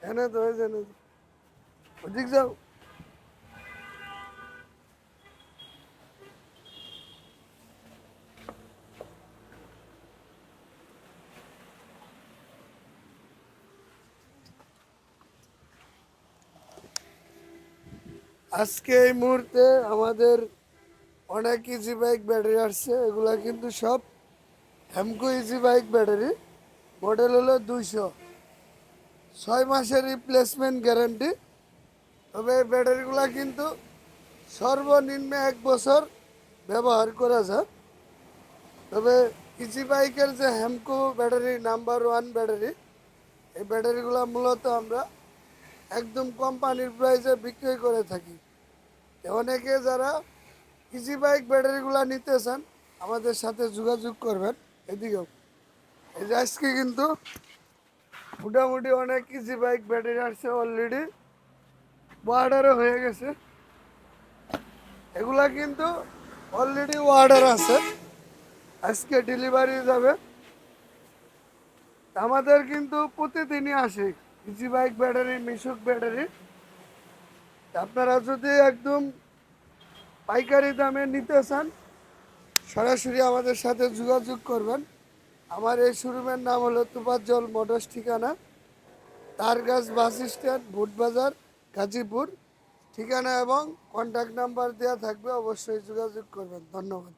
এনে তো হয়েছে না, ওদিক যাও। আজকে এই মুহূর্তে আমাদের অনেক ইজি বাইক ব্যাটারি আসছে, এগুলা কিন্তু সব Hamko easy bike battery. Model হলো 200, 6 মাসের রিপ্লেসমেন্ট গ্যারান্টি। তবে এই ব্যাটারিগুলা কিন্তু সর্বনিম্ন 1 বছর ব্যবহার করা যায়। তবে ইজি বাইকের যে হেমকো ব্যাটারি নাম্বার 1 ব্যাটারি, এই ব্যাটারিগুলো মূলত আমরা একদম কোম্পানির প্রাইসে বিক্রি করে থাকি। অনেকে যারা ইজি বাইক ব্যাটারিগুলো নিতে চান আমাদের সাথে যোগাযোগ করবেন। এদিকেও এই যে আজকে কিন্তু মোটামুটি অনেক ইজি বাইক ব্যাটারি আসছে, অলরেডি অর্ডারও হয়ে গেছে। এগুলা কিন্তু অলরেডি অর্ডার আছে, আজকে ডেলিভারি যাবে। আমাদের কিন্তু প্রতিদিনই আসে ইজি বাইক ব্যাটারি, মিশুক ব্যাটারি। আপনারা যদি একদম পাইকারি দামে নিতে চান সরাসরি আমাদের সাথে যোগাযোগ করবেন। আমার এই শোরুমের নাম হলো তুফাজ্জল মোটরস, ঠিকানা তারগাছ বাস স্ট্যান্ড, ভুটবাজার, গাজীপুর। ঠিকানা এবং কন্ট্যাক্ট নাম্বার দেওয়া থাকবে, অবশ্যই যোগাযোগ করবেন। ধন্যবাদ।